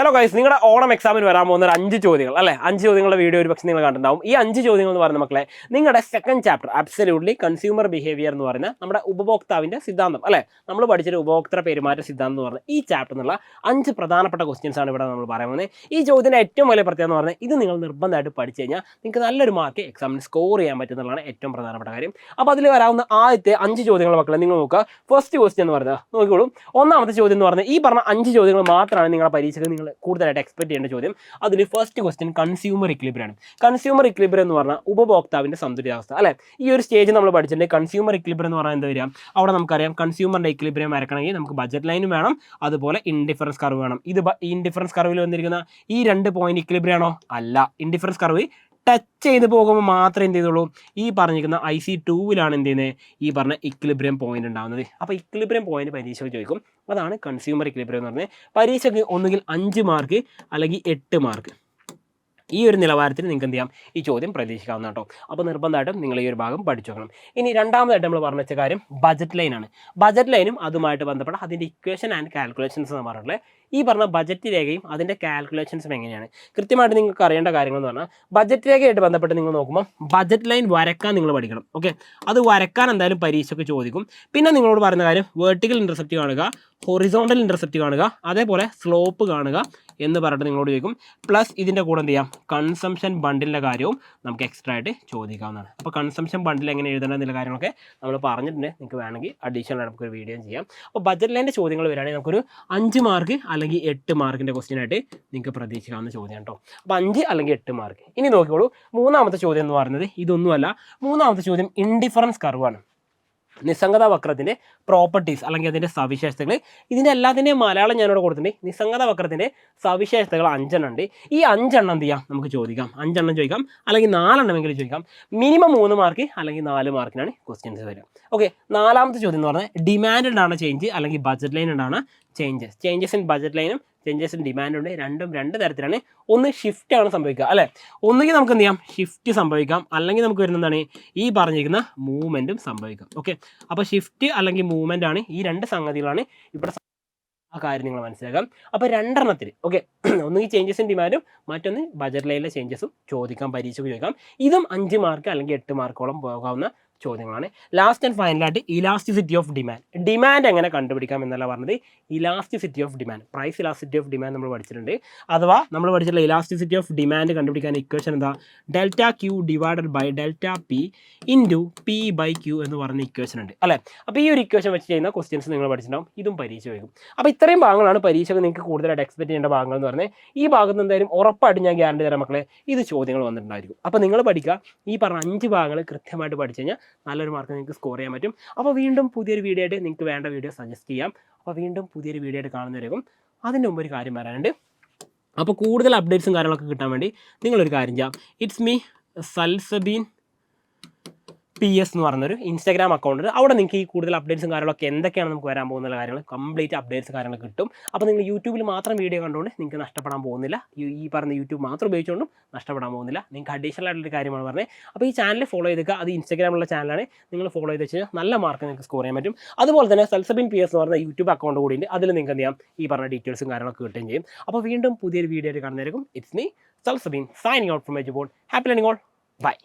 Hello guys, നിങ്ങളുടെ ഓണം എക്സാമിന് വരാൻ പോകുന്ന ഒരു 5 ചോദ്യങ്ങൾ അല്ലേ? 5 ചോദ്യങ്ങളുടെ വീഡിയോ ഒരു പക്ഷേ നിങ്ങൾ കണ്ടിട്ടുണ്ടാവും. ഈ 5 ചോദ്യങ്ങൾ എന്ന് പറയുന്ന മക്കളെ നിങ്ങളുടെ second chapter absolutely consumer behaviour എന്ന് പറയുന്ന നമ്മുടെ ഉപഭോക്താവിൻ്റെ സിദ്ധാന്തം അല്ലേ, നമ്മൾ പഠിച്ചൊരു ഉപഭോക്തൃ പെരുമാറ്റ സിദ്ധാന്തം എന്ന് പറഞ്ഞാൽ ഈ ചാപ്റ്റർ എന്നുള്ള 5 പ്രധാനപ്പെട്ട ക്വസ്റ്റ്യൻസ് ആണ് ഇവിടെ നമ്മൾ പറയാൻ പോകുന്നത്. ഈ ചോദ്യത്തിൻ്റെ ഏറ്റവും വലിയ പ്രത്യേകത എന്ന് പറഞ്ഞാൽ ഇത് നിങ്ങൾ നിർബന്ധമായിട്ട് പഠിച്ചു കഴിഞ്ഞാൽ നിങ്ങൾക്ക് നല്ലൊരു മാർക്ക് എക്സാമിന് സ്കോർ ചെയ്യാൻ പറ്റുന്നതാണ് ഏറ്റവും പ്രധാനപ്പെട്ട കാര്യം. അപ്പോൾ അതിൽ വരാവുന്ന ആദ്യത്തെ 5 ചോദ്യങ്ങൾ മക്കളെ നിങ്ങൾ നോക്കുക. ഫസ്റ്റ് ക്വസ്റ്റ്യൻ എന്ന് പറയുന്നത് നോക്കിക്കോളൂ. ഒന്നാമത്തെ ചോദ്യം എന്ന് പറഞ്ഞാൽ ഈ പറഞ്ഞ 5 ചോദ്യങ്ങൾ മാത്രമാണ് നിങ്ങളുടെ പരീക്ഷയ്ക്ക് നിങ്ങൾ കൂടുതലായിട്ട് എക്സ്പെക്ട് ചെയ്യേണ്ട ചോദ്യം. അതിൽ ഫസ്റ്റ് ക്വസ്റ്റ്യൻ കൺസ്യൂമർ ഇക്വിലിബ്രിയം ആണ്. കൺസ്യൂമർ ഇക്വിലിബ്രിയം എന്ന് പറഞ്ഞാൽ ഉപഭോക്താവിൻ്റെ സന്തുലിതാവസ്ഥ അല്ലേ. ഈ ഒരു സ്റ്റേജ് നമ്മൾ പഠിച്ചിട്ടുണ്ട്. കൺസ്യൂമർ ഇക്വിലിബ്രിയം എന്ന് പറഞ്ഞാൽ എന്താ വരിക? അവിടെ നമുക്കറിയാം കൺസ്യൂമറിൻ്റെ ഇക്വിലിബ്രിയം വരക്കണമെങ്കിൽ നമുക്ക് ബജറ്റ് ലൈനും വേണം, അതുപോലെ ഇൻഡിഫറൻസ് കർവ് വേണം. ഇത് ഇൻഡിഫറൻസ് കർവിൽ വന്നിരിക്കുന്ന ഈ 2 പോയിന്റ് ഇക്വിലിബ്രിയം ആണോ? അല്ല. ഇൻഡിഫറൻസ് കർവ് ടച്ച് ചെയ്ത് പോകുമ്പോൾ മാത്രമേ എന്ത് ചെയ്തുള്ളൂ, ഈ പറഞ്ഞിരിക്കുന്ന IC2-വിലാണ് എന്ത് ചെയ്യുന്നത്, ഈ പറഞ്ഞ ഇക്വിലിബ്രിയം പോയിന്റ് ഉണ്ടാകുന്നത്. അപ്പോൾ ഇക്വിലിബ്രിയം പോയിന്റ് പരീക്ഷയ്ക്ക് ചോദിക്കും. അതാണ് കൺസ്യൂമർ ഇക്വിലിബ്രിയം എന്ന് പറഞ്ഞത്. പരീക്ഷയ്ക്ക് ഒന്നുകിൽ 5 മാർക്ക് അല്ലെങ്കിൽ 8 മാർക്ക്. ഈ ഒരു നിലവാരത്തിൽ നിങ്ങൾക്ക് എന്ത് ചെയ്യാം, ഈ ചോദ്യം പ്രതീക്ഷിക്കാവുന്ന കേട്ടോ. അപ്പോൾ നിർബന്ധമായിട്ടും നിങ്ങൾ ഈ ഒരു ഭാഗം പഠിച്ചു വെക്കണം. ഇനി രണ്ടാമതായിട്ട് നമ്മൾ പറഞ്ഞു വെച്ച കാര്യം ബജറ്റ് ലൈനാണ്. ബജറ്റ് ലൈനും അതുമായിട്ട് ബന്ധപ്പെട്ട അതിൻ്റെ ഇക്വേഷൻ ആൻഡ് കാൽക്കുലേഷൻസ് എന്ന് പറഞ്ഞിട്ടുള്ളത് ഈ പറഞ്ഞ ബജറ്റ് രേഖയും അതിൻ്റെ കാൽക്കുലേഷൻസും എങ്ങനെയാണ് കൃത്യമായിട്ട് നിങ്ങൾക്ക് അറിയേണ്ട കാര്യങ്ങൾ എന്ന് പറഞ്ഞാൽ ബജറ്റ് രേഖയായിട്ട് ബന്ധപ്പെട്ട് നിങ്ങൾ നോക്കുമ്പോൾ ബജറ്റ് ലൈൻ വരക്കാൻ നിങ്ങൾ പഠിക്കണം. ഓക്കെ, അത് വരക്കാൻ എന്തായാലും പരീക്ഷയ്ക്ക് ചോദിക്കും. പിന്നെ നിങ്ങളോട് പറയുന്ന കാര്യം വേർട്ടിക്കൽ ഇൻ്റർസെപ്റ്റ് കാണുക, ഹൊറിസോണ്ടൽ ഇൻ്റർസെപ്റ്റ് കാണുക, അതേപോലെ സ്ലോപ്പ് കാണുക എന്ന് പറഞ്ഞിട്ട് നിങ്ങളോട് ചോദിക്കും. പ്ലസ് ഇതിൻ്റെ കൂടെ എന്ത് ചെയ്യാം, കൺസംഷൻ ബണ്ടിലിൻ്റെ കാര്യവും നമുക്ക് എക്സ്ട്രാ ആയിട്ട് ചോദിക്കാവുന്നതാണ്. അപ്പോൾ കൺസംഷൻ ബണ്ടിൽ എങ്ങനെ എഴുതേണ്ട എന്നുള്ള കാര്യങ്ങളൊക്കെ നമ്മൾ പറഞ്ഞിട്ടുണ്ട്. നിങ്ങൾക്ക് വേണമെങ്കിൽ അഡീഷണൽ നമുക്കൊരു വീഡിയോ ചെയ്യാം. അപ്പോൾ ബജറ്റ് ലൈൻ്റെ ചോദ്യങ്ങൾ വരികയാണെങ്കിൽ നമുക്കൊരു 5 മാർക്ക് അല്ലെങ്കിൽ 8 മാർക്കിൻ്റെ ക്വസ്റ്റ്യൻ ആയിട്ട് നിങ്ങൾക്ക് പ്രതീക്ഷിക്കാവുന്ന ചോദ്യം കേട്ടോ. അപ്പോൾ 5 അല്ലെങ്കിൽ 8 മാർക്ക്. ഇനി നോക്കിക്കോളൂ, മൂന്നാമത്തെ ചോദ്യം എന്ന് പറയുന്നത് ഇതൊന്നുമല്ല. മൂന്നാമത്തെ ചോദ്യം ഇൻഡിഫറൻസ് കർവാണ്. നിസ്സംഗത വക്രത്തിൻ്റെ പ്രോപ്പർട്ടീസ് അല്ലെങ്കിൽ അതിൻ്റെ സവിശേഷതകൾ. ഇതിൻ്റെ എല്ലാത്തിൻ്റെയും മലയാളം ഞാനിവിടെ കൊടുത്തിട്ടുണ്ട്. നിസ്സംഗത വക്രത്തിൻ്റെ സവിശേഷതകൾ 5 എണ്ണം ഉണ്ട്. ഈ 5 എണ്ണം എന്ത് ചെയ്യാം, നമുക്ക് ചോദിക്കാം. 5 എണ്ണം ചോദിക്കാം, അല്ലെങ്കിൽ 4 എണ്ണമെങ്കിലും ചോദിക്കാം. മിനിമം 3 മാർക്ക് അല്ലെങ്കിൽ 4 മാർക്കിനാണ് ക്വസ്റ്റ്യൻസ് വരിക. ഓക്കെ, നാലാമത്തെ ചോദ്യം എന്ന് പറഞ്ഞാൽ ഡിമാൻഡ് ഉണ്ടാണ് ചേഞ്ച് അല്ലെങ്കിൽ ബജറ്റ് ലൈൻ ഉണ്ടാണ് ചേഞ്ചസ് ഇൻ ബജറ്റ് ലൈനും ചേഞ്ചസ് ഇൻ ഡിമാൻഡ് ഉണ്ട്. രണ്ടും 2 തരത്തിലാണ്. ഒന്ന് ഷിഫ്റ്റ് ആണ് സംഭവിക്കുക അല്ലേ. ഒന്നുകിൽ നമുക്ക് എന്ത് ചെയ്യാം, ഷിഫ്റ്റ് സംഭവിക്കാം, അല്ലെങ്കിൽ നമുക്ക് വരുന്ന എന്താണ് ഈ പറഞ്ഞിരിക്കുന്ന മൂവ്മെൻറ്റും സംഭവിക്കാം. ഓക്കെ, അപ്പോൾ ഷിഫ്റ്റ് അല്ലെങ്കിൽ മൂവ്മെൻ്റ് ആണ് ഈ 2 സംഗതികളാണ് ഇവിടെ. ആ കാര്യം നിങ്ങൾ മനസ്സിലാക്കാം. അപ്പോൾ 2 എണ്ണത്തിൽ ഓക്കെ, ഒന്നുകിൽ ചേഞ്ചസ് ഇൻ ഡിമാൻഡും മറ്റൊന്ന് ബജറ്റ് ലൈനിലെ ചേഞ്ചസും ചോദിക്കാം, പരീക്ഷയ്ക്ക് ചോദിക്കാം. ഇതും 5 മാർക്ക് അല്ലെങ്കിൽ 8 മാർക്കോളം പോകാവുന്ന ചോദ്യങ്ങളാണ്. ലാസ്റ്റ് ആൻഡ് ഫൈനലായിട്ട് ഇലാസ്റ്റിസിറ്റി ഓഫ് ഡിമാൻഡ് എങ്ങനെ കണ്ടുപിടിക്കാം എന്നല്ല പറഞ്ഞത്. Elasticity of demand, price elasticity of demand നമ്മൾ പഠിച്ചിട്ടുണ്ട്. അഥവാ നമ്മൾ പഠിച്ചിട്ടുള്ള ഇലാസ്റ്റിസിറ്റി ഓഫ് ഡിമാൻഡ് കണ്ടുപിടിക്കാൻ ഇക്വേഷൻ എന്താ, delta q divided by delta p into p by q എന്ന് പറയുന്ന ഇക്വേഷൻ ഉണ്ട് അല്ലേ. അപ്പോൾ ഈ ഒരു ഇക്വേഷൻ വെച്ച് ചെയ്യുന്ന ക്വസ്റ്റ്യൻസ് നിങ്ങൾ പഠിച്ചിട്ടുണ്ടാവും. ഇതും പരീക്ഷ വയ്ക്കും. അപ്പോൾ ഇത്രയും ഭാഗങ്ങളാണ് പരീക്ഷയ്ക്ക് നിങ്ങൾക്ക് കൂടുതലായിട്ട് എക്സ്പെക്ട് ചെയ്യേണ്ട ഭാഗങ്ങൾ എന്ന് പറഞ്ഞാൽ. ഈ ഭാഗത്ത് എന്തായാലും ഉറപ്പായിട്ട് ഞാൻ ഗ്യാരണ്ടി തരാം മക്കളെ, ഇത് ചോദ്യങ്ങൾ വന്നിട്ടുണ്ടായിരിക്കും. അപ്പോൾ നിങ്ങൾ പഠിക്കുക. ഈ പറഞ്ഞ 5 ഭാഗങ്ങൾ കൃത്യമായിട്ട് പഠിച്ചു കഴിഞ്ഞാൽ നല്ലൊരു മാർക്ക് നിങ്ങൾക്ക് സ്കോർ ചെയ്യാൻ പറ്റും. അപ്പോൾ വീണ്ടും പുതിയൊരു വീഡിയോ ആയിട്ട് നിങ്ങൾക്ക് വേണ്ട വീഡിയോ സജസ്റ്റ് ചെയ്യാം. അപ്പോൾ വീണ്ടും പുതിയൊരു വീഡിയോ ആയിട്ട് കാണുന്നവരേക്കും. അതിൻ്റെ മുമ്പ് ഒരു കാര്യം പറയാനുണ്ട്. അപ്പോൾ കൂടുതൽ അപ്ഡേറ്റ്സും കാര്യങ്ങളൊക്കെ കിട്ടാൻ വേണ്ടി നിങ്ങളൊരു കാര്യം ചെയ്യാം. ഇറ്റ്സ് മീ സൽസബീൻ PS എന്ന് പറഞ്ഞൊരു ഇൻസ്റ്റാഗ്രാം അക്കൗണ്ട്. അവിടെ നിങ്ങൾക്ക് ഈ കൂടുതൽ അപ്ഡേറ്റ്സും കാര്യങ്ങളൊക്കെ എന്തൊക്കെയാണ് നമുക്ക് വരാൻ പോകുന്ന കാര്യങ്ങൾ കംപ്ലീറ്റ് അപ്ഡേറ്റ്സ് കാര്യങ്ങൾ കിട്ടും. അപ്പോൾ നിങ്ങൾ യൂട്യൂബിൽ മാത്രം വീഡിയോ കണ്ടുകൊണ്ട് നിങ്ങൾക്ക് നഷ്ടപ്പെടാൻ പോകുന്നില്ല. ഈ പറഞ്ഞ യൂട്യൂബ് മാത്രം ഉപയോഗിച്ചുകൊണ്ടും നഷ്ടപ്പെടാൻ പോകുന്നില്ല. നിങ്ങൾക്ക് അഡീഷണൽ ആയിട്ടുള്ള കാര്യമാണ് പറഞ്ഞത്. അപ്പോൾ ഈ ചാനൽ ഫോളോ ചെയ്തേക്കുക. അത് ഇൻസ്റ്റാഗ്രാമിലുള്ള ചാനലാണ്. നിങ്ങൾ ഫോളോ ചെയ്ത് വെച്ചാൽ നല്ല മാർക്ക് നിങ്ങൾക്ക് സ്കോർ ചെയ്യാൻ പറ്റും. അതുപോലെ തന്നെ സൽസബീൻ PS എന്ന് പറഞ്ഞ യൂട്യൂബ് അക്കൗണ്ട് കൂടി ഉണ്ട്. അതിൽ നിങ്ങൾക്ക് എന്ത് ചെയ്യാം, ഈ പറഞ്ഞ ഡീറ്റെയിൽസും കാര്യങ്ങളൊക്കെ കിട്ടുകയും ചെയ്യും. അപ്പോൾ വീണ്ടും പുതിയൊരു വീഡിയോ ആയിട്ട് കാണുന്നതായിരിക്കും. It's me Salsabeen signing out from Eduball. Happy learning all. By.